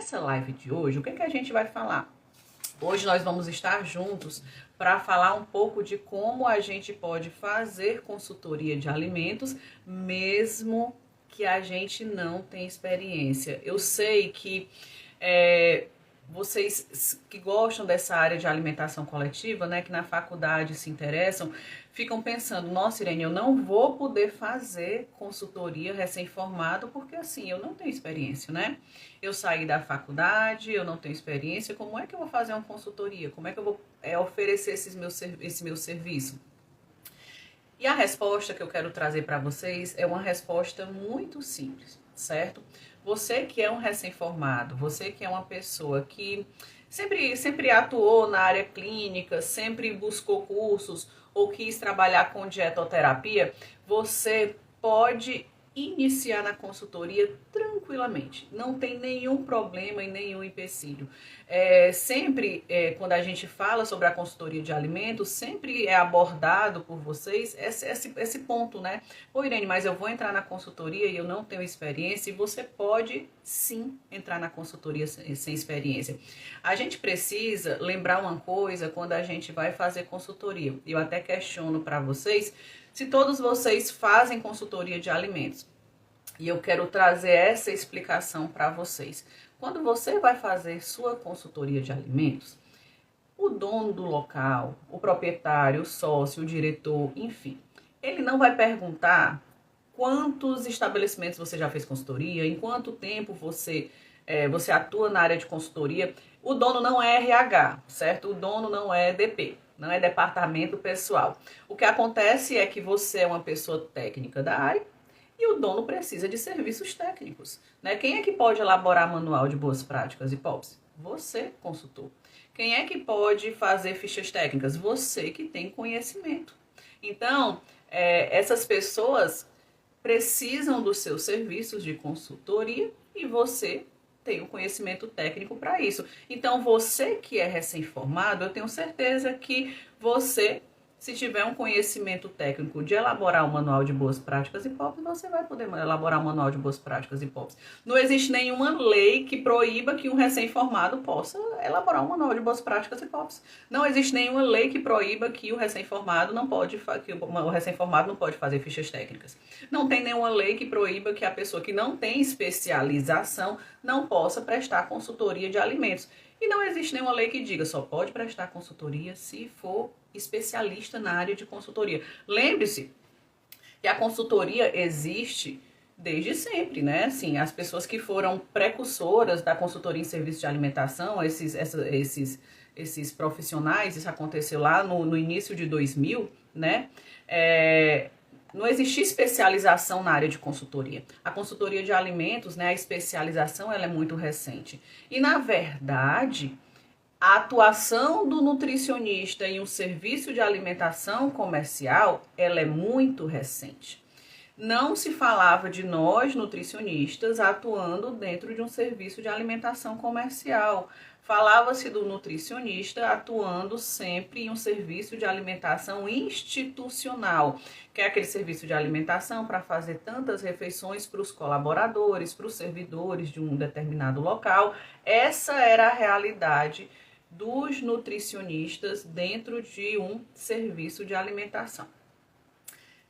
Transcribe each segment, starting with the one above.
nessa live de hoje, o que a gente vai falar? Hoje nós vamos estar juntos para falar um pouco de como a gente pode fazer consultoria de alimentos, mesmo que a gente não tenha experiência. Eu sei que vocês que gostam dessa área de alimentação coletiva, né, que na faculdade se interessam, ficam pensando, nossa, Irene, eu não vou poder fazer consultoria recém-formado porque assim, eu não tenho experiência, né? Eu saí da faculdade, eu não tenho experiência, como é que eu vou fazer uma consultoria? Como é que eu vou oferecer esse meu serviço? E a resposta que eu quero trazer para vocês é uma resposta muito simples, certo? Você que é um recém-formado, você que é uma pessoa que sempre atuou na área clínica, sempre buscou cursos ou quis trabalhar com dietoterapia, você pode iniciar na consultoria tranquilamente. Não tem nenhum problema e nenhum empecilho. Quando a gente fala sobre a consultoria de alimentos, sempre é abordado por vocês esse ponto, né? Ô Irene, mas eu vou entrar na consultoria e eu não tenho experiência, e você pode sim entrar na consultoria sem experiência. A gente precisa lembrar uma coisa quando a gente vai fazer consultoria. Eu até questiono para vocês se todos vocês fazem consultoria de alimentos. E eu quero trazer essa explicação para vocês. Quando você vai fazer sua consultoria de alimentos, o dono do local, o proprietário, o sócio, o diretor, enfim, ele não vai perguntar quantos estabelecimentos você já fez consultoria, em quanto tempo você atua na área de consultoria. O dono não é RH, certo? O dono não é DP, não é departamento pessoal. O que acontece é que você é uma pessoa técnica da área e o dono precisa de serviços técnicos, né? Quem é que pode elaborar manual de boas práticas e POPs? Você, consultor. Quem é que pode fazer fichas técnicas? Você que tem conhecimento. Então, essas pessoas precisam dos seus serviços de consultoria e você tem o conhecimento técnico para isso. Então, você que é recém-formado, eu tenho certeza que você, se tiver um conhecimento técnico de elaborar um manual de boas práticas e POPs, você vai poder elaborar um manual de boas práticas e POPs. Não existe nenhuma lei que proíba que um recém-formado possa elaborar um manual de boas práticas e POPs. Não existe nenhuma lei que proíba que o recém-formado não pode fazer fichas técnicas. Não tem nenhuma lei que proíba que a pessoa que não tem especialização não possa prestar consultoria de alimentos. E não existe nenhuma lei que diga só pode prestar consultoria se for especialista na área de consultoria. Lembre-se que a consultoria existe desde sempre, né? Assim, as pessoas que foram precursoras da consultoria em serviço de alimentação, esses profissionais, isso aconteceu lá no início de 2000, né? Não existia especialização na área de consultoria. A consultoria de alimentos, né, a especialização, ela é muito recente. E, na verdade, a atuação do nutricionista em um serviço de alimentação comercial, ela é muito recente. Não se falava de nós, nutricionistas, atuando dentro de um serviço de alimentação comercial. Falava-se do nutricionista atuando sempre em um serviço de alimentação institucional, que é aquele serviço de alimentação para fazer tantas refeições para os colaboradores, para os servidores de um determinado local. Essa era a realidade dos nutricionistas dentro de um serviço de alimentação.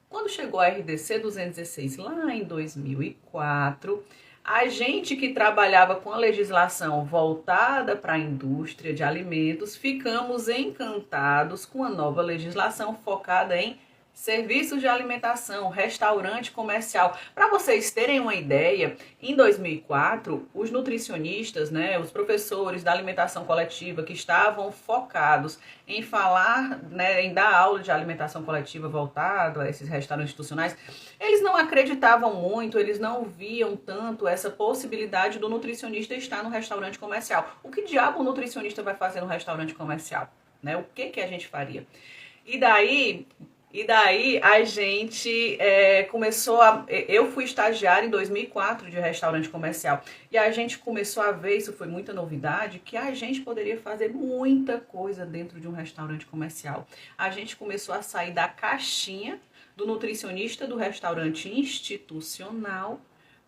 Quando chegou a RDC 216 lá em 2004, a gente que trabalhava com a legislação voltada para a indústria de alimentos, ficamos encantados com a nova legislação focada em serviços de alimentação, restaurante comercial. Para vocês terem uma ideia, em 2004, os nutricionistas, né, os professores da alimentação coletiva que estavam focados em falar, né, em dar aula de alimentação coletiva voltado a esses restaurantes institucionais, eles não acreditavam muito, eles não viam tanto essa possibilidade do nutricionista estar no restaurante comercial. O que diabo o nutricionista vai fazer no restaurante comercial? Né? O que a gente faria? E daí a gente começou a... Eu fui estagiária em 2004 de restaurante comercial. E a gente começou a ver, isso foi muita novidade, que a gente poderia fazer muita coisa dentro de um restaurante comercial. A gente começou a sair da caixinha do nutricionista do restaurante institucional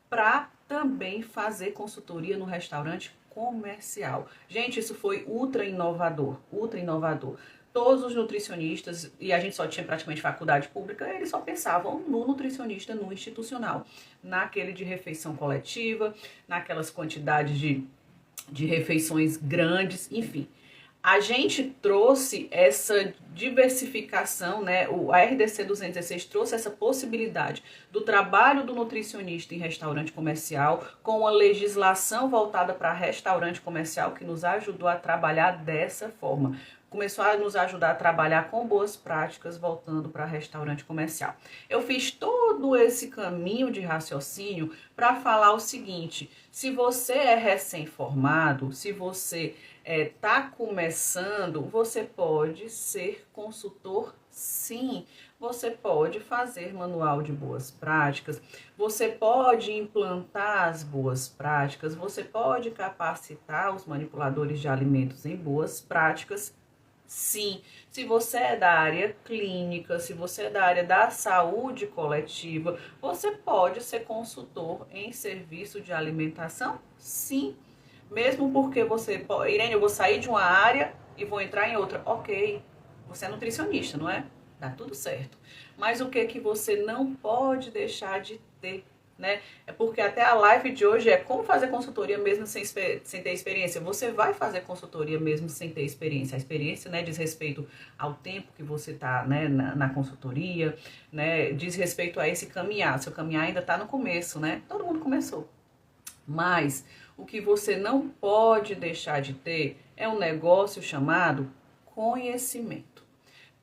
para também fazer consultoria no restaurante comercial. Gente, isso foi ultra inovador, ultra inovador. Todos os nutricionistas, e a gente só tinha praticamente faculdade pública, eles só pensavam no nutricionista, no institucional, naquele de refeição coletiva, naquelas quantidades de refeições grandes, enfim. A gente trouxe essa diversificação, né? A RDC 216 trouxe essa possibilidade do trabalho do nutricionista em restaurante comercial, com uma legislação voltada para restaurante comercial que nos ajudou a trabalhar dessa forma. Começou a nos ajudar a trabalhar com boas práticas voltando para restaurante comercial. Eu fiz todo esse caminho de raciocínio para falar o seguinte: se você é recém-formado, se você está começando, você pode ser consultor, sim. Você pode fazer manual de boas práticas, você pode implantar as boas práticas, você pode capacitar os manipuladores de alimentos em boas práticas. Sim, se você é da área clínica, se você é da área da saúde coletiva, você pode ser consultor em serviço de alimentação? Sim, mesmo porque você... Irene, eu vou sair de uma área e vou entrar em outra. Ok, você é nutricionista, não é? Dá tudo certo. Mas o que você não pode deixar de ter? Né? É porque até a live de hoje é como fazer consultoria mesmo sem ter experiência. Você vai fazer consultoria mesmo sem ter experiência. A experiência, né, diz respeito ao tempo que você está, né, na consultoria, né, diz respeito a esse caminhar. Seu caminhar ainda está no começo, né? Todo mundo começou. Mas o que você não pode deixar de ter é um negócio chamado conhecimento.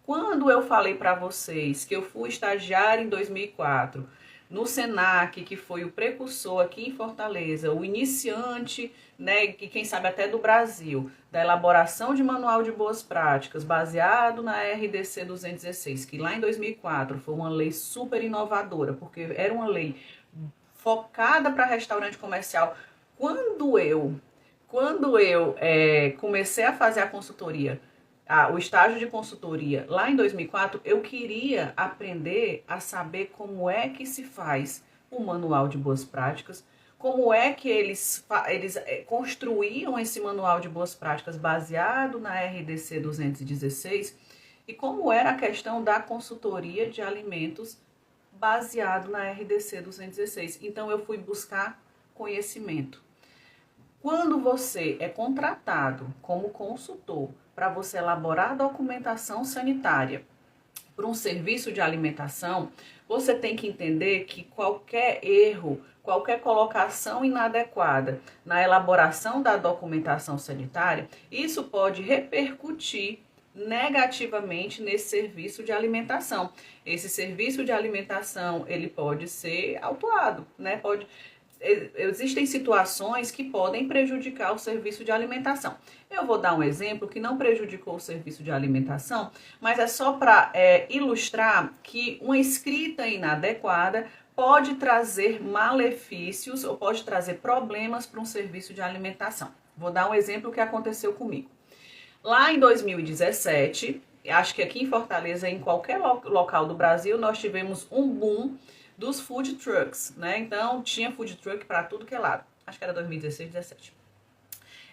Quando eu falei para vocês que eu fui estagiária em 2004, no Senac, que foi o precursor aqui em Fortaleza, o iniciante, né, que quem sabe até do Brasil, da elaboração de manual de boas práticas, baseado na RDC 216, que lá em 2004 foi uma lei super inovadora, porque era uma lei focada para restaurante comercial. Quando eu comecei a fazer a consultoria, o estágio de consultoria lá em 2004, eu queria aprender a saber como é que se faz o manual de boas práticas, como é que eles construíam esse manual de boas práticas baseado na RDC 216 e como era a questão da consultoria de alimentos baseado na RDC 216. Então eu fui buscar conhecimento. Quando você é contratado como consultor para você elaborar documentação sanitária para um serviço de alimentação, você tem que entender que qualquer erro, qualquer colocação inadequada na elaboração da documentação sanitária, isso pode repercutir negativamente nesse serviço de alimentação. Esse serviço de alimentação, ele pode ser autuado, né? Existem situações que podem prejudicar o serviço de alimentação. Eu vou dar um exemplo que não prejudicou o serviço de alimentação, mas é só para ilustrar que uma escrita inadequada pode trazer malefícios ou pode trazer problemas para um serviço de alimentação. Vou dar um exemplo que aconteceu comigo. Lá em 2017, acho que aqui em Fortaleza, em qualquer local do Brasil, nós tivemos um boom dos food trucks, né? Então, tinha food truck para tudo que é lado. Acho que era 2016, 2017.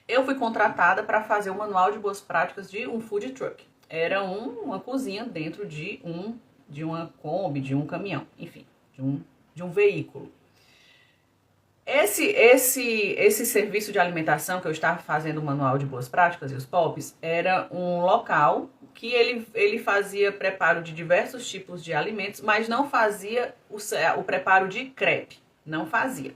Eu fui contratada para fazer o manual de boas práticas de um food truck. Era uma cozinha dentro de uma Kombi, de um caminhão, enfim, de um veículo. Esse serviço de alimentação que eu estava fazendo o manual de boas práticas e os POPs era um local que ele fazia preparo de diversos tipos de alimentos, mas não fazia o preparo de crepe, não fazia.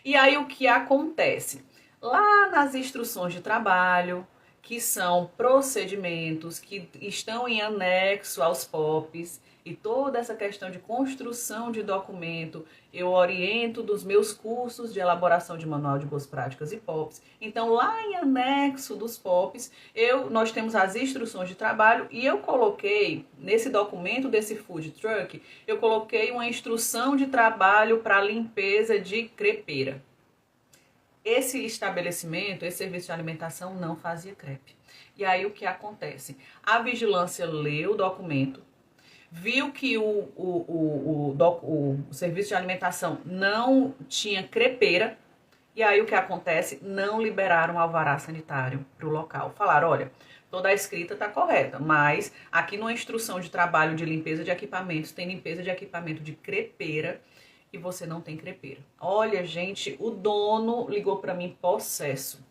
E aí o que acontece? Lá nas instruções de trabalho, que são procedimentos que estão em anexo aos POPs, e toda essa questão de construção de documento, eu oriento dos meus cursos de elaboração de manual de boas práticas e POPs. Então, lá em anexo dos POPs, nós temos as instruções de trabalho e eu coloquei, nesse documento desse food truck, eu coloquei uma instrução de trabalho para limpeza de crepeira. Esse estabelecimento, esse serviço de alimentação não fazia crepe. E aí o que acontece? A vigilância leu o documento, viu que o serviço de alimentação não tinha crepeira E aí o que acontece? Não liberaram o alvará sanitário para o local. Falaram, olha, toda a escrita está correta, mas aqui numa instrução de trabalho de limpeza de equipamentos, tem limpeza de equipamento de crepeira e você não tem crepeira. Olha, gente, o dono ligou para mim possesso.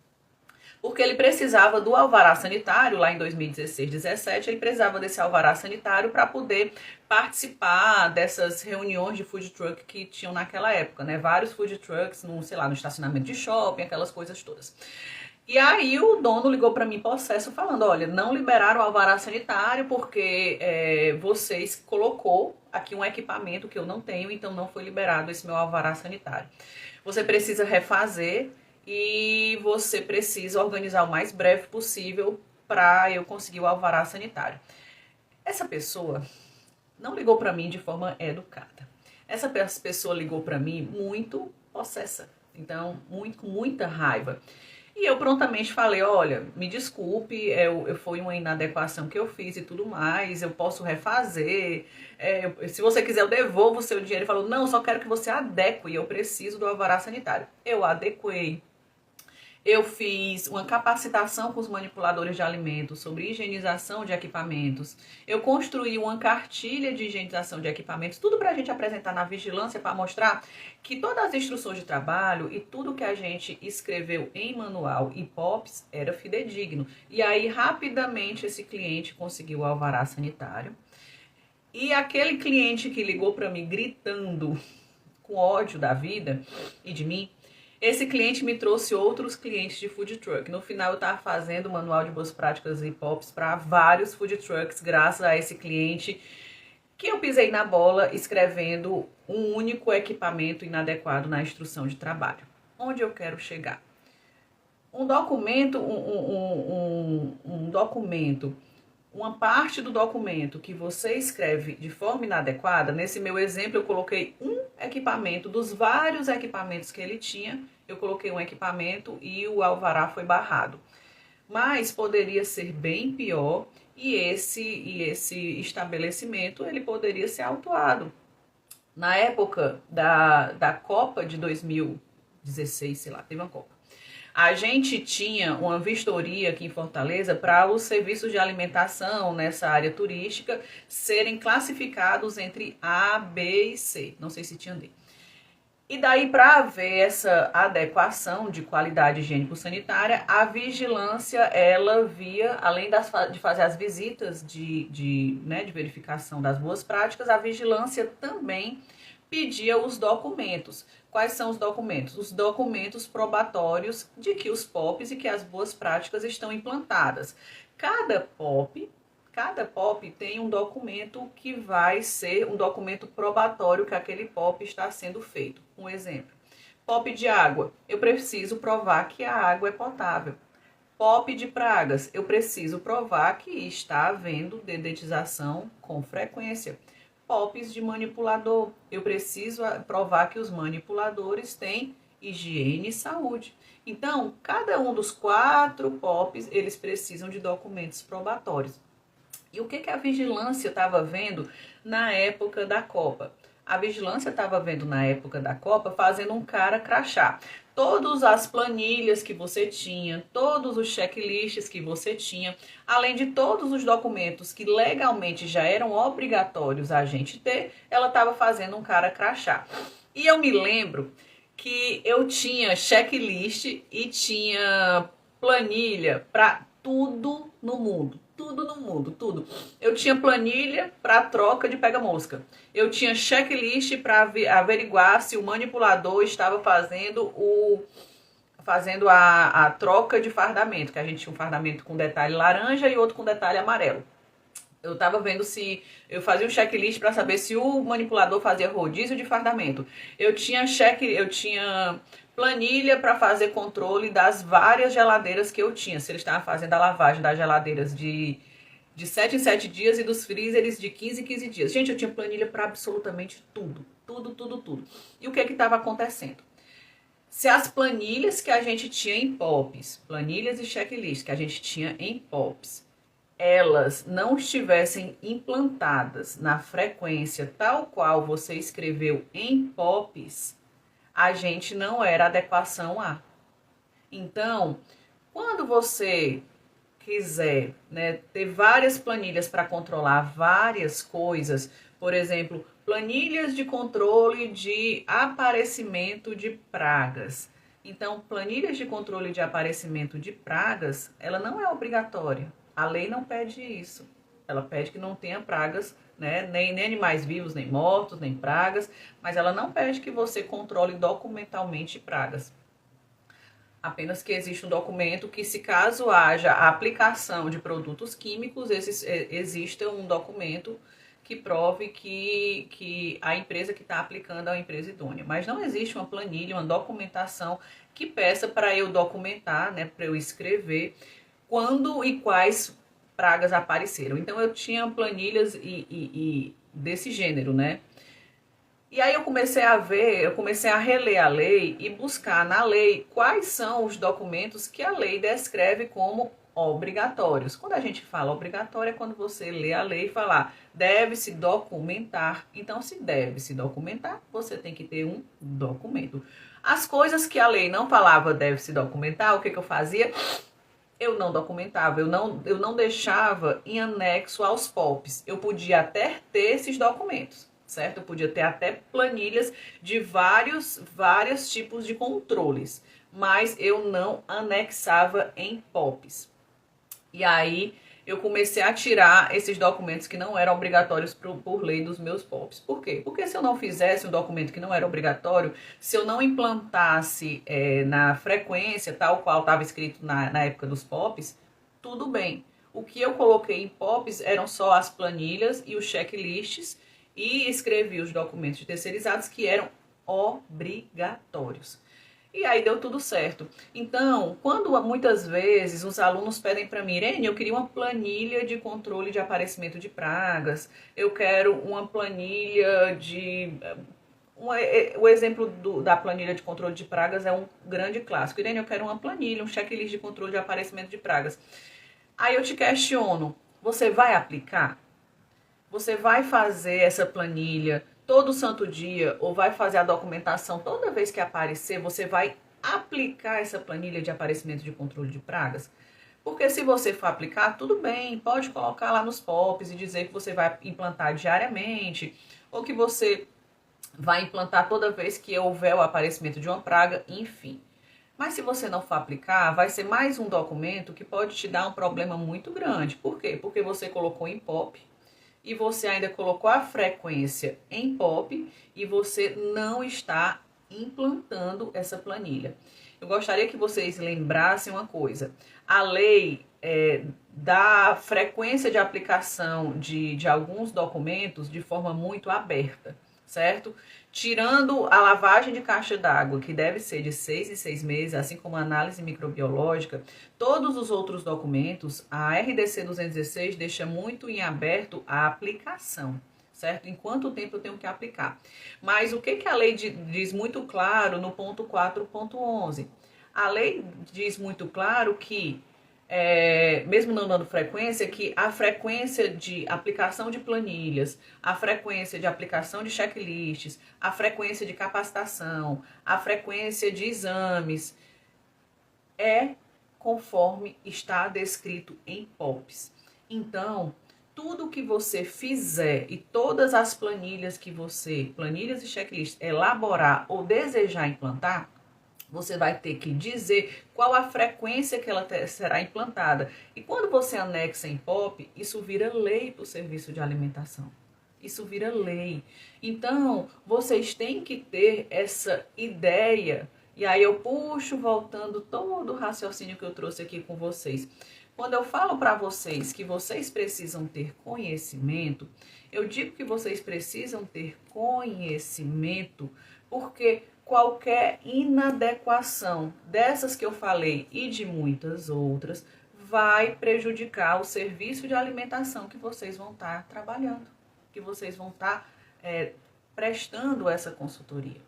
Porque ele precisava do alvará sanitário, lá em 2016, 2017, ele precisava desse alvará sanitário para poder participar dessas reuniões de food truck que tinham naquela época, né? Vários food trucks, no, sei lá, no estacionamento de shopping, aquelas coisas todas. E aí o dono ligou para mim possesso falando, olha, não liberaram o alvará sanitário porque vocês colocou aqui um equipamento que eu não tenho, então não foi liberado esse meu alvará sanitário. Você precisa refazer e você precisa organizar o mais breve possível para eu conseguir o alvará sanitário. Essa pessoa não ligou para mim de forma educada. Essa pessoa ligou para mim muito possessa, então com muita raiva. E eu prontamente falei, olha, me desculpe, foi uma inadequação que eu fiz e tudo mais, eu posso refazer, se você quiser eu devolvo o seu dinheiro. Ele falou, não, só quero que você adeque, eu preciso do alvará sanitário. Eu adequei. Eu fiz uma capacitação com os manipuladores de alimentos sobre higienização de equipamentos. Eu construí uma cartilha de higienização de equipamentos, tudo para a gente apresentar na vigilância para mostrar que todas as instruções de trabalho e tudo que a gente escreveu em manual e POPs era fidedigno. E aí, rapidamente, esse cliente conseguiu o alvará sanitário. E aquele cliente que ligou para mim gritando com ódio da vida e de mim, esse cliente me trouxe outros clientes de food truck. No final, eu estava fazendo o manual de boas práticas e POPs para vários food trucks, graças a esse cliente que eu pisei na bola escrevendo um único equipamento inadequado na instrução de trabalho. Onde eu quero chegar? Um documento, uma parte do documento que você escreve de forma inadequada, nesse meu exemplo eu coloquei um equipamento, dos vários equipamentos que ele tinha, eu coloquei um equipamento e o alvará foi barrado. Mas poderia ser bem pior e esse estabelecimento ele poderia ser autuado. Na época da Copa de 2016, sei lá, teve uma Copa. A gente tinha uma vistoria aqui em Fortaleza para os serviços de alimentação nessa área turística serem classificados entre A, B e C. Não sei se tinha D. E daí, para haver essa adequação de qualidade higiênico-sanitária, a vigilância, ela via, além de fazer as visitas de verificação das boas práticas, a vigilância também pedia os documentos. Quais são os documentos? Os documentos probatórios de que os POPs e que as boas práticas estão implantadas. Cada POP tem um documento que vai ser um documento probatório que aquele POP está sendo feito. Um exemplo, POP de água, eu preciso provar que a água é potável. POP de pragas, eu preciso provar que está havendo dedetização com frequência. POPs de manipulador, eu preciso provar que os manipuladores têm higiene e saúde. Então, cada um dos 4 POPs, eles precisam de documentos probatórios. E o que a vigilância estava vendo na época da Copa? A vigilância estava vendo na época da Copa fazendo um cara crachá. Todas as planilhas que você tinha, todos os checklists que você tinha, além de todos os documentos que legalmente já eram obrigatórios a gente ter, ela estava fazendo um cara crachá. E eu me lembro que eu tinha checklist e tinha planilha para tudo no mundo. Tudo no mundo, tudo. Eu tinha planilha para troca de pega-mosca. Eu tinha checklist para averiguar se o manipulador estava fazendo a troca de fardamento, que a gente tinha um fardamento com detalhe laranja e outro com detalhe amarelo. Eu estava vendo se eu fazia um checklist para saber se o manipulador fazia rodízio de fardamento. Eu tinha planilha para fazer controle das várias geladeiras que eu tinha. Se ele estava fazendo a lavagem das geladeiras de 7 em 7 dias e dos freezers de 15 em 15 dias. Gente, eu tinha planilha para absolutamente tudo. Tudo. E o que estava acontecendo? Se as planilhas que a gente tinha em POPs, planilhas e checklists que a gente tinha em POPs, elas não estivessem implantadas na frequência tal qual você escreveu em POPs, a gente não era adequação A. Então, quando você quiser, né, ter várias planilhas para controlar várias coisas, por exemplo, planilhas de controle de aparecimento de pragas. Então, planilhas de controle de aparecimento de pragas, ela não é obrigatória. A lei não pede isso. Ela pede que não tenha pragas, né, nem animais vivos, nem mortos, nem pragas, mas ela não pede que você controle documentalmente pragas. Apenas que existe um documento que, se caso haja a aplicação de produtos químicos, exista um documento que prove que a empresa que está aplicando é uma empresa idônea. Mas não existe uma planilha, uma documentação que peça para eu documentar, né, para eu escrever quando e quais pragas apareceram. Então eu tinha planilhas e desse gênero, né? E aí eu comecei a reler a lei e buscar na lei quais são os documentos que a lei descreve como obrigatórios. Quando a gente fala obrigatório é quando você lê a lei e fala, deve-se documentar. Então, se deve se documentar, você tem que ter um documento. As coisas que a lei não falava deve se documentar, o que eu fazia? Eu não documentava, eu não deixava em anexo aos POPs. Eu podia até ter esses documentos, certo? Eu podia ter até planilhas de vários tipos de controles, mas eu não anexava em POPs. E aí eu comecei a tirar esses documentos que não eram obrigatórios por lei dos meus POPs. Por quê? Porque se eu não fizesse um documento que não era obrigatório, se eu não implantasse na frequência tal qual estava escrito na época dos POPs, tudo bem. O que eu coloquei em POPs eram só as planilhas e os checklists e escrevi os documentos terceirizados que eram obrigatórios. E aí deu tudo certo. Então, quando muitas vezes os alunos pedem para mim, Irene, eu queria uma planilha de controle de aparecimento de pragas, eu quero uma planilha de... O exemplo da planilha de controle de pragas é um grande clássico. Irene, eu quero uma planilha, um checklist de controle de aparecimento de pragas. Aí eu te questiono, você vai aplicar? Você vai fazer essa planilha todo santo dia ou vai fazer a documentação toda vez que aparecer? Você vai aplicar essa planilha de aparecimento de controle de pragas? Porque se você for aplicar, tudo bem, pode colocar lá nos POPs e dizer que você vai implantar diariamente ou que você vai implantar toda vez que houver o aparecimento de uma praga, enfim. Mas se você não for aplicar, vai ser mais um documento que pode te dar um problema muito grande. Por quê? Porque você colocou em POP, e você ainda colocou a frequência em POP e você não está implantando essa planilha. Eu gostaria que vocês lembrassem uma coisa. A lei dá frequência de aplicação de alguns documentos de forma muito aberta, certo? Tirando a lavagem de caixa d'água, que deve ser de 6 em 6 meses, assim como a análise microbiológica, todos os outros documentos, a RDC 216 deixa muito em aberto a aplicação, certo? Em quanto tempo eu tenho que aplicar. Mas o que a lei diz muito claro no ponto 4.11? A lei diz muito claro que mesmo não dando frequência, que a frequência de aplicação de planilhas, a frequência de aplicação de checklists, a frequência de capacitação, a frequência de exames é conforme está descrito em POPs. Então, tudo que você fizer e todas as planilhas que você, planilhas e checklists, elaborar ou desejar implantar, você vai ter que dizer qual a frequência que ela será implantada. E quando você anexa em POP, isso vira lei para o serviço de alimentação. Isso vira lei. Então, vocês têm que ter essa ideia. E aí eu puxo, voltando todo o raciocínio que eu trouxe aqui com vocês. Quando eu falo para vocês que vocês precisam ter conhecimento, eu digo que vocês precisam ter conhecimento porque qualquer inadequação dessas que eu falei e de muitas outras vai prejudicar o serviço de alimentação que vocês vão estar trabalhando, que vocês vão estar prestando essa consultoria.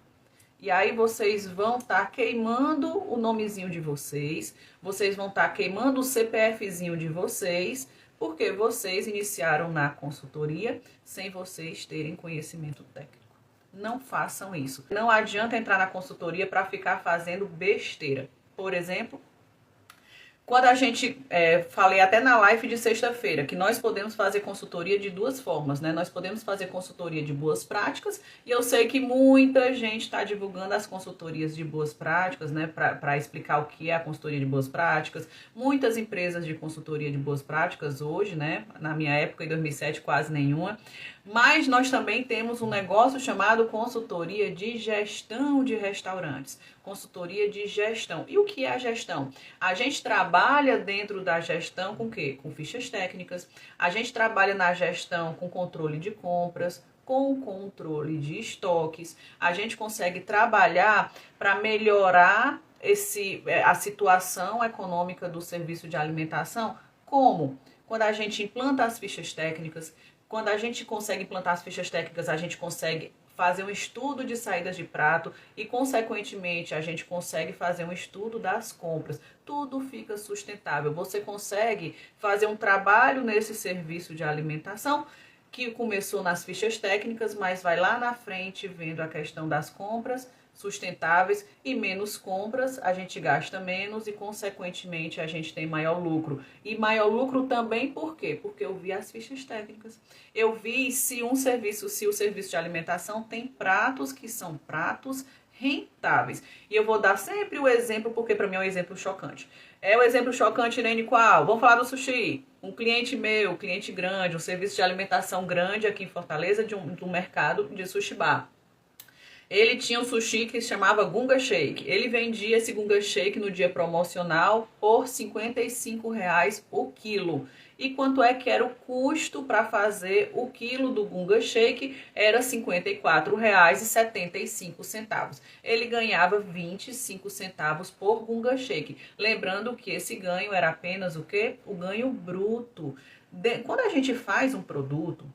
E aí vocês vão estar queimando o nomezinho de vocês, vocês vão estar queimando o CPFzinho de vocês, porque vocês iniciaram na consultoria sem vocês terem conhecimento técnico. Não façam isso. Não adianta entrar na consultoria para ficar fazendo besteira. Por exemplo, quando a gente, falei até na live de sexta-feira, que nós podemos fazer consultoria de duas formas, né? Nós podemos fazer consultoria de boas práticas, e eu sei que muita gente está divulgando as consultorias de boas práticas, né? Para explicar o que é a consultoria de boas práticas. Muitas empresas de consultoria de boas práticas hoje, né? Na minha época, em 2007, quase nenhuma. Mas nós também temos um negócio chamado consultoria de gestão de restaurantes. Consultoria de gestão. E o que é a gestão? A gente trabalha dentro da gestão com o quê? Com fichas técnicas. A gente trabalha na gestão com controle de compras, com controle de estoques. A gente consegue trabalhar para melhorar a situação econômica do serviço de alimentação. Como? Quando a gente implanta as fichas técnicas. Quando a gente consegue implantar as fichas técnicas, a gente consegue fazer um estudo de saídas de prato e, consequentemente, a gente consegue fazer um estudo das compras. Tudo fica sustentável. Você consegue fazer um trabalho nesse serviço de alimentação que começou nas fichas técnicas, mas vai lá na frente vendo a questão das compras sustentáveis, e menos compras, a gente gasta menos e, consequentemente, a gente tem maior lucro. E maior lucro também por quê? Porque eu vi as fichas técnicas. Eu vi se o serviço de alimentação tem pratos que são pratos rentáveis. E eu vou dar sempre o exemplo, porque para mim é um exemplo chocante. É o exemplo chocante, Irene, qual? Vamos falar do sushi. Um cliente meu, cliente grande, um serviço de alimentação grande aqui em Fortaleza, de um mercado de sushi bar. Ele tinha um sushi que se chamava Gunga Shake. Ele vendia esse Gunga Shake no dia promocional por R$ 55,00 o quilo. E quanto é que era o custo para fazer o quilo do Gunga Shake? Era R$ 54,75. Ele ganhava 25 centavos por Gunga Shake. Lembrando que esse ganho era apenas o quê? O ganho bruto. Quando a gente faz um produto,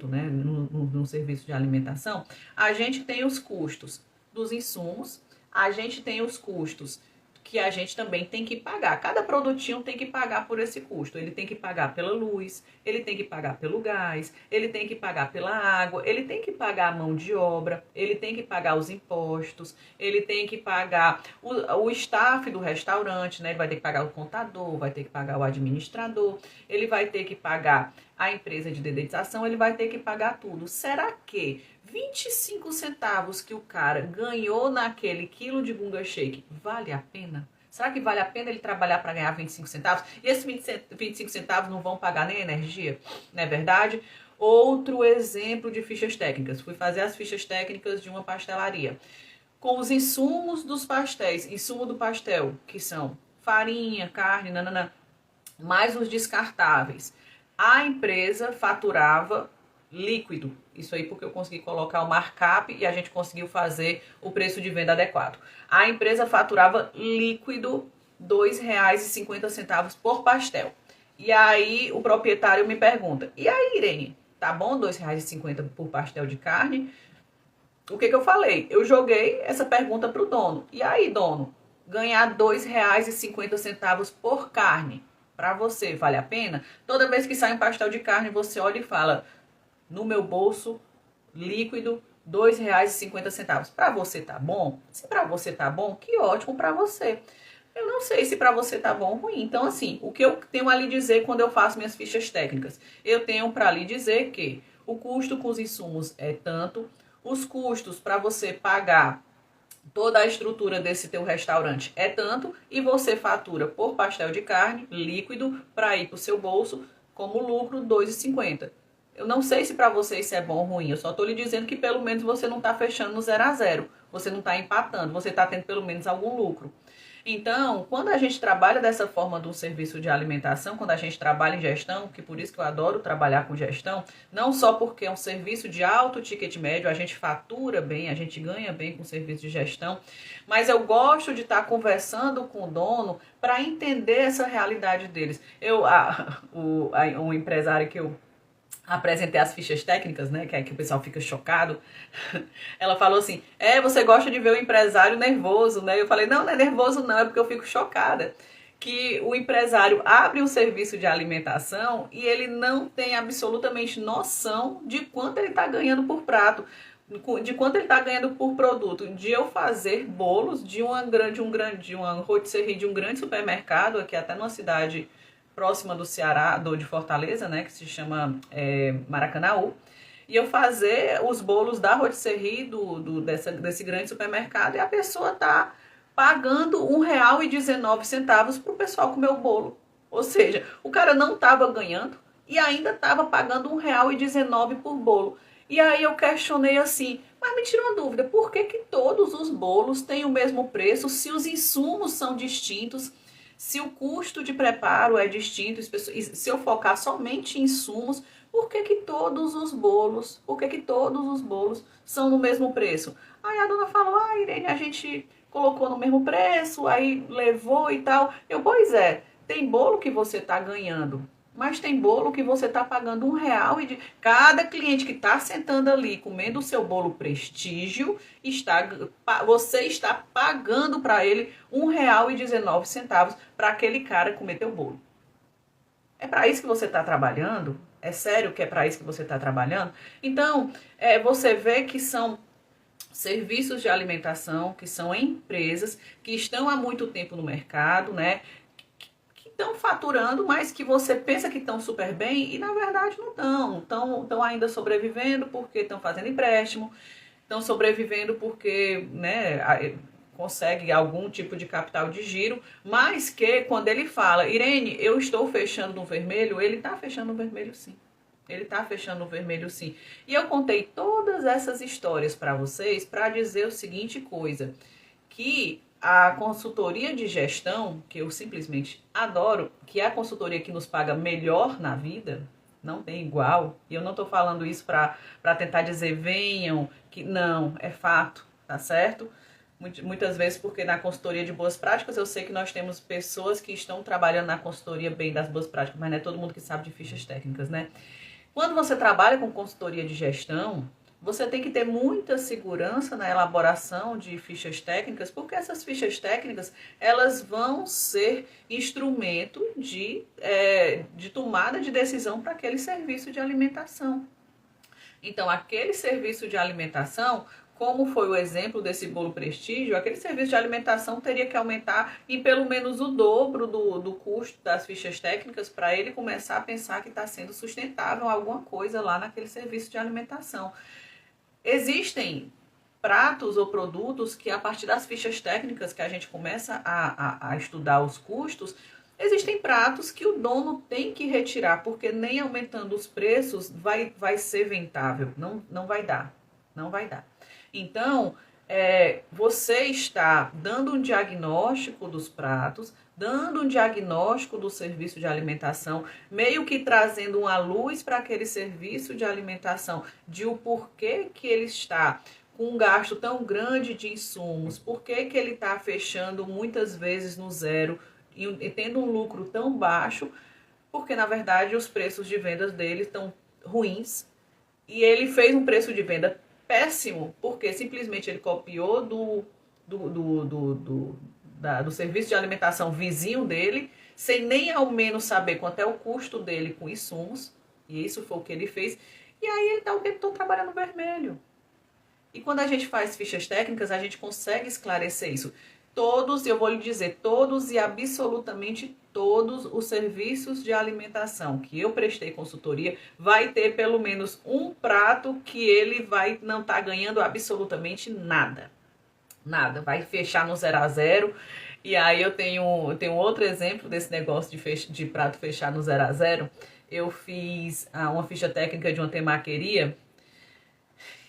né, no serviço de alimentação, a gente tem os custos dos insumos, a gente tem os custos que a gente também tem que pagar. Cada produtinho tem que pagar por esse custo. Ele tem que pagar pela luz, ele tem que pagar pelo gás, ele tem que pagar pela água, ele tem que pagar a mão de obra, ele tem que pagar os impostos, ele tem que pagar o staff do restaurante, né? Ele vai ter que pagar o contador, vai ter que pagar o administrador, ele vai ter que pagar a empresa de dedetização, ele vai ter que pagar tudo. Será que 25 centavos que o cara ganhou naquele quilo de Gunga Shake vale a pena? Será que vale a pena ele trabalhar para ganhar 25 centavos? E esses 25 centavos não vão pagar nem energia? Não é verdade? Outro exemplo de fichas técnicas. Fui fazer as fichas técnicas de uma pastelaria. Com os insumos dos pastéis, insumo do pastel, que são farinha, carne, nananã, mais os descartáveis. A empresa faturava líquido. Isso aí porque eu consegui colocar o markup e a gente conseguiu fazer o preço de venda adequado. A empresa faturava líquido R$ 2,50 por pastel. E aí o proprietário me pergunta, e aí, Irene, tá bom R$ 2,50 por pastel de carne? O que eu falei? Eu joguei essa pergunta para o dono. E aí, dono, ganhar R$ 2,50 por carne, para você, vale a pena? Toda vez que sai um pastel de carne, você olha e fala, no meu bolso, líquido, R$ 2,50. Para você tá bom? Se para você tá bom, que ótimo para você. Eu não sei se para você tá bom ou ruim. Então, assim, o que eu tenho a lhe dizer quando eu faço minhas fichas técnicas? Eu tenho para lhe dizer que o custo com os insumos é tanto, os custos para você pagar toda a estrutura desse teu restaurante é tanto, e você fatura por pastel de carne líquido para ir para o seu bolso como lucro R$ 2,50. Eu não sei se para você isso é bom ou ruim, eu só estou lhe dizendo que pelo menos você não está fechando no 0 a 0, você não está empatando, você está tendo pelo menos algum lucro. Então, quando a gente trabalha dessa forma do serviço de alimentação, quando a gente trabalha em gestão, que por isso que eu adoro trabalhar com gestão, não só porque é um serviço de alto ticket médio, a gente fatura bem, a gente ganha bem com o serviço de gestão, mas eu gosto de estar conversando com o dono para entender essa realidade deles. Um empresário que eu apresentei as fichas técnicas, né, que é que o pessoal fica chocado, ela falou assim, você gosta de ver o empresário nervoso, né? Eu falei, não é nervoso não, é porque eu fico chocada. que o empresário abre um serviço de alimentação e ele não tem absolutamente noção de quanto ele está ganhando por prato, de quanto ele está ganhando por produto. De eu fazer bolos de uma rotisserie de um grande supermercado, aqui até numa cidade próxima do Ceará, de Fortaleza, né, que se chama Maracanaú, e eu fazer os bolos da rotisserie desse grande supermercado e a pessoa tá pagando R$1,19 para o pessoal comer o bolo. Ou seja, o cara não estava ganhando e ainda estava pagando R$1,19 por bolo. E aí eu questionei assim, mas me tira uma dúvida, por que que todos os bolos têm o mesmo preço se os insumos são distintos, se o custo de preparo é distinto, se eu focar somente em insumos, por que que todos os bolos são no mesmo preço? Aí a dona falou, Irene, a gente colocou no mesmo preço, aí levou e tal. Pois é, tem bolo que você está ganhando, mas tem bolo que você está pagando R$1 e cada cliente que está sentando ali comendo o seu bolo Prestígio, você está pagando para ele R$1,19 para aquele cara comer teu bolo. É para isso que você está trabalhando? É sério que é para isso que você está trabalhando? Então, você vê que são serviços de alimentação, que são empresas que estão há muito tempo no mercado, né? Que estão faturando, mas que você pensa que estão super bem e na verdade não estão ainda sobrevivendo porque estão fazendo empréstimo, estão sobrevivendo porque, né, consegue algum tipo de capital de giro, mas que quando ele fala, Irene, eu estou fechando no vermelho, ele está fechando no vermelho sim. Ele está fechando no vermelho sim. E eu contei todas essas histórias para vocês para dizer o seguinte coisa, que a consultoria de gestão, que eu simplesmente adoro, que é a consultoria que nos paga melhor na vida, não tem igual, e eu não estou falando isso para tentar dizer venham, que não, é fato, tá certo? Muitas vezes porque na consultoria de boas práticas eu sei que nós temos pessoas que estão trabalhando na consultoria bem das boas práticas, mas não é todo mundo que sabe de fichas técnicas, né? Quando você trabalha com consultoria de gestão, você tem que ter muita segurança na elaboração de fichas técnicas, porque essas fichas técnicas, elas vão ser instrumento de tomada de decisão para aquele serviço de alimentação. Então, aquele serviço de alimentação, como foi o exemplo desse bolo Prestígio, aquele serviço de alimentação teria que aumentar em pelo menos o dobro do custo das fichas técnicas para ele começar a pensar que está sendo sustentável alguma coisa lá naquele serviço de alimentação. Existem pratos ou produtos que a partir das fichas técnicas que a gente começa a estudar os custos, existem pratos que o dono tem que retirar, porque nem aumentando os preços vai ser ventável, não vai dar, não vai dar. Então, você está dando um diagnóstico dos pratos, dando um diagnóstico do serviço de alimentação, meio que trazendo uma luz para aquele serviço de alimentação, de o porquê que ele está com um gasto tão grande de insumos, porquê que ele está fechando muitas vezes no zero e tendo um lucro tão baixo, porque na verdade os preços de vendas dele estão ruins e ele fez um preço de venda péssimo, porque simplesmente ele copiou do serviço de alimentação vizinho dele, sem nem ao menos saber quanto é o custo dele com insumos, e isso foi o que ele fez, e aí ele está o tempo todo trabalhando vermelho. E quando a gente faz fichas técnicas, a gente consegue esclarecer isso. Todos, eu vou lhe dizer, todos e absolutamente todos os serviços de alimentação que eu prestei consultoria, vai ter pelo menos um prato que ele não tá ganhando absolutamente nada. Nada, vai fechar no 0 a 0. E aí eu tenho outro exemplo desse negócio de prato fechar no 0 a 0. Eu fiz uma ficha técnica de uma temaqueria.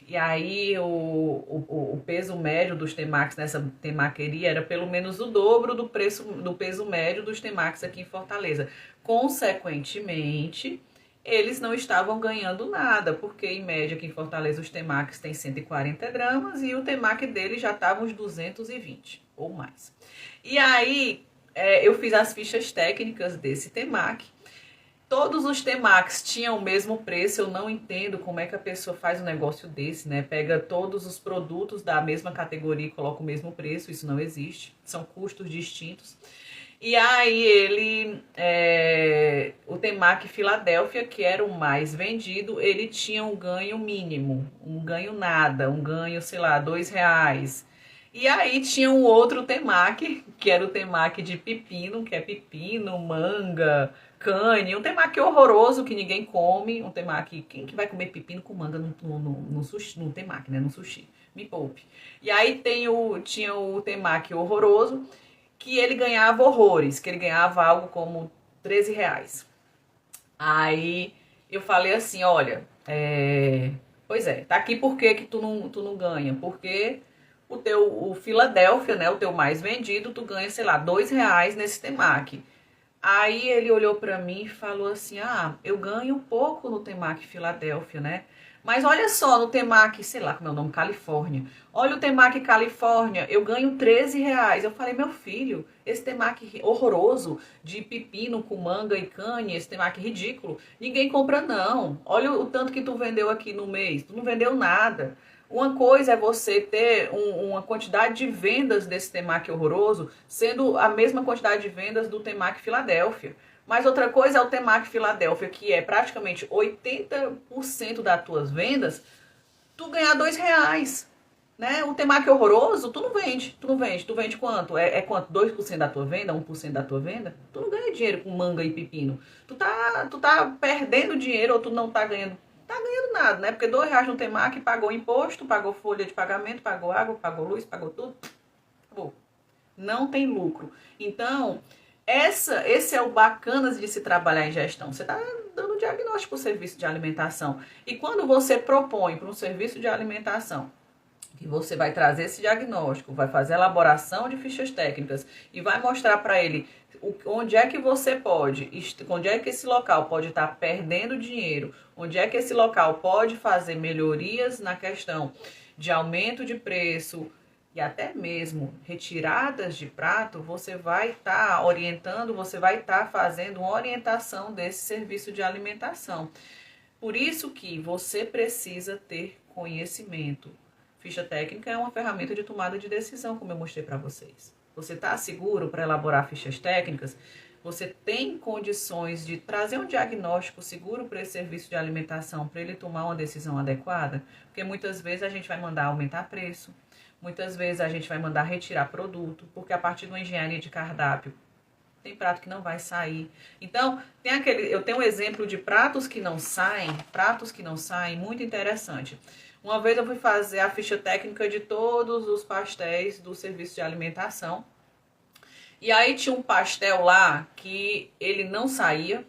E aí o peso médio dos temakis nessa temaqueria era pelo menos o dobro do peso médio dos temakis aqui em Fortaleza. Consequentemente, eles não estavam ganhando nada, porque em média aqui em Fortaleza os temakis têm 140 gramas e o temaki dele já estava uns 220 ou mais. E aí eu fiz as fichas técnicas desse temaki. Todos os temakis tinham o mesmo preço, eu não entendo como é que a pessoa faz um negócio desse, né? Pega todos os produtos da mesma categoria e coloca o mesmo preço, isso não existe, são custos distintos. E aí o Temaki Filadélfia, que era o mais vendido, ele tinha um ganho mínimo, um ganho nada, um ganho, sei lá, R$ 2. E aí tinha um outro temaki, que era o temaki de pepino, que é pepino, manga, cane, um temaki horroroso que ninguém come, um temaki, quem que vai comer pepino com manga no sushi, no temaki, né, no sushi? Me poupe. E aí tinha o temaki horroroso, que ele ganhava horrores, que ele ganhava algo como R$ 13. Aí eu falei assim, olha, pois é, tá aqui por que tu não ganha? Porque o Filadélfia, né, o teu mais vendido, tu ganha, sei lá, R$ 2 nesse temaki. Aí ele olhou pra mim e falou assim, eu ganho pouco no temaki Filadélfia, né? Mas olha só, no temaki, sei lá como é o nome, Califórnia. Olha o temaki Califórnia, eu ganho R$ 13. Eu falei, meu filho, esse temaki horroroso de pepino com manga e cane, esse temaki ridículo, ninguém compra não. Olha o tanto que tu vendeu aqui no mês, tu não vendeu nada. Uma coisa é você ter uma quantidade de vendas desse temaki horroroso, sendo a mesma quantidade de vendas do temaki Filadélfia. Mas outra coisa é o temaki Filadélfia, que é praticamente 80% das tuas vendas, tu ganhar R$ 2. Né? O temaki horroroso, tu vende quanto? Quanto? 2% da tua venda, 1% da tua venda? Tu não ganha dinheiro com manga e pepino. Tu tá perdendo dinheiro ou tu não tá ganhando nada, né? Porque R$ 2 no temaki, pagou imposto, pagou folha de pagamento, pagou água, pagou luz, pagou tudo. Acabou. Não tem lucro. Então, esse é o bacana de se trabalhar em gestão. Você está dando diagnóstico para o serviço de alimentação. E quando você propõe para um serviço de alimentação que você vai trazer esse diagnóstico, vai fazer a elaboração de fichas técnicas e vai mostrar para ele onde é que você pode, onde é que esse local pode estar perdendo dinheiro, onde é que esse local pode fazer melhorias na questão de aumento de preço e até mesmo retiradas de prato, você vai estar orientando, você vai estar fazendo uma orientação desse serviço de alimentação. Por isso que você precisa ter conhecimento. Ficha técnica é uma ferramenta de tomada de decisão, como eu mostrei para vocês. Você está seguro para elaborar fichas técnicas? Você tem condições de trazer um diagnóstico seguro para esse serviço de alimentação, para ele tomar uma decisão adequada? Porque muitas vezes a gente vai mandar aumentar preço, muitas vezes a gente vai mandar retirar produto, porque a partir de uma engenharia de cardápio, tem prato que não vai sair. Então, eu tenho um exemplo de pratos que não saem, muito interessante. Uma vez eu fui fazer a ficha técnica de todos os pastéis do serviço de alimentação. E aí tinha um pastel lá que ele não saía.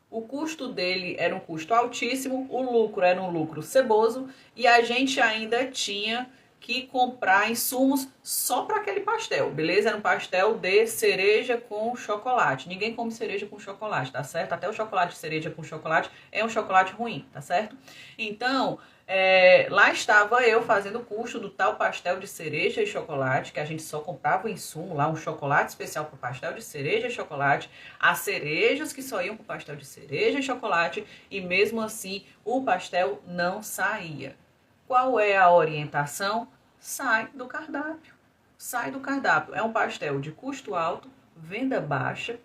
O custo dele era um custo altíssimo, o lucro era um lucro ceboso e a gente ainda tinha que comprar insumos só para aquele pastel, beleza? Era um pastel de cereja com chocolate. Ninguém come cereja com chocolate, tá certo? Até o chocolate de cereja com chocolate é um chocolate ruim, tá certo? Então, lá estava eu fazendo o custo do tal pastel de cereja e chocolate, que a gente só comprava o insumo lá, um chocolate especial para o pastel de cereja e chocolate, as cerejas que só iam para o pastel de cereja e chocolate, e mesmo assim o pastel não saía. Qual é a orientação? Sai do cardápio. Sai do cardápio. É um pastel de custo alto, venda baixa,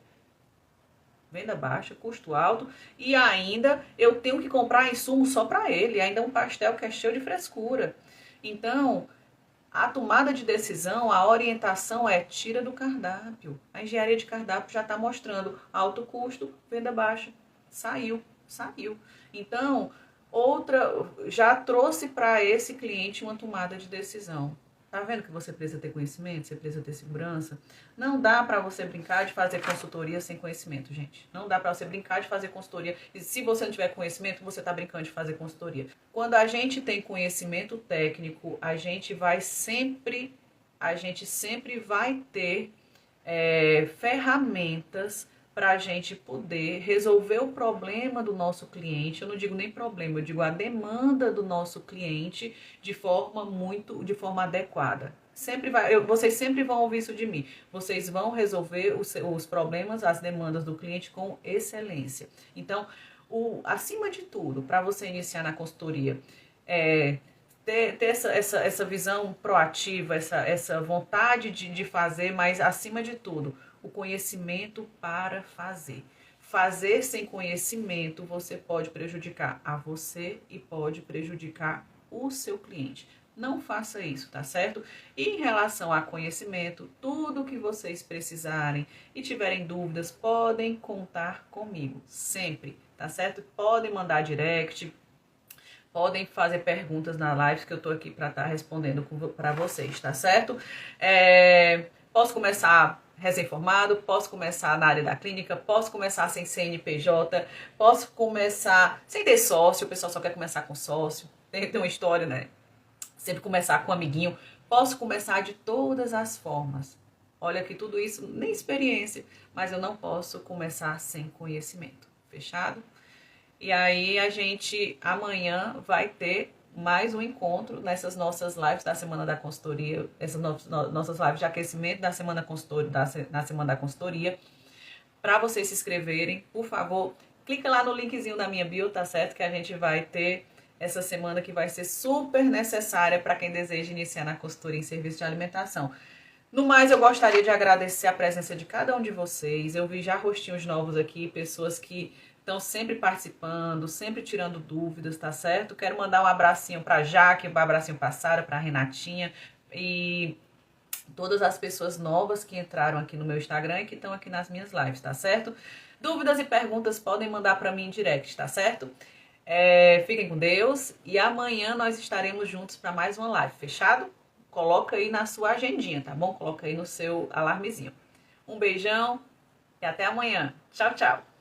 custo alto, e ainda eu tenho que comprar insumo só para ele, ainda um pastel que é cheio de frescura. Então, a tomada de decisão, a orientação é tira do cardápio. A engenharia de cardápio já está mostrando alto custo, venda baixa. Saiu. Então, já trouxe para esse cliente uma tomada de decisão. Tá vendo que você precisa ter conhecimento, você precisa ter segurança? Não dá para você brincar de fazer consultoria sem conhecimento, gente. Não dá para você brincar de fazer consultoria. E se você não tiver conhecimento, você tá brincando de fazer consultoria. Quando a gente tem conhecimento técnico, a gente sempre vai ter ferramentas para a gente poder resolver o problema do nosso cliente. Eu não digo nem problema, eu digo a demanda do nosso cliente de forma adequada. Vocês sempre vão ouvir isso de mim. Vocês vão resolver os problemas, as demandas do cliente com excelência. Então, acima de tudo, para você iniciar na consultoria, ter essa visão proativa, essa vontade de fazer, mas acima de tudo, o conhecimento para fazer. Fazer sem conhecimento, você pode prejudicar a você e pode prejudicar o seu cliente. Não faça isso, tá certo? E em relação a conhecimento, tudo que vocês precisarem e tiverem dúvidas, podem contar comigo, sempre, tá certo? Podem mandar direct, podem fazer perguntas na live que eu tô aqui para estar respondendo para vocês, tá certo? Posso começar recém-formado, posso começar na área da clínica, posso começar sem CNPJ, posso começar sem ter sócio, o pessoal só quer começar com sócio, tem uma história, né? Sempre começar com um amiguinho, posso começar de todas as formas. Olha que tudo isso, nem experiência, mas eu não posso começar sem conhecimento, fechado? E aí a gente amanhã vai ter mais um encontro nessas nossas lives da Semana da Consultoria, essas nossas lives de aquecimento da Semana da Consultoria. Para vocês se inscreverem, por favor, clica lá no linkzinho da minha bio, tá certo? Que a gente vai ter essa semana que vai ser super necessária para quem deseja iniciar na consultoria em serviço de alimentação. No mais, eu gostaria de agradecer a presença de cada um de vocês. Eu vi já rostinhos novos aqui, pessoas que estão sempre participando, sempre tirando dúvidas, tá certo? Quero mandar um abracinho para Jaque, um abracinho para Sara, para Renatinha e todas as pessoas novas que entraram aqui no meu Instagram e que estão aqui nas minhas lives, tá certo? Dúvidas e perguntas podem mandar para mim em direct, tá certo? Fiquem com Deus e amanhã nós estaremos juntos para mais uma live, fechado? Coloca aí na sua agendinha, tá bom? Coloca aí no seu alarmezinho. Um beijão e até amanhã. Tchau, tchau.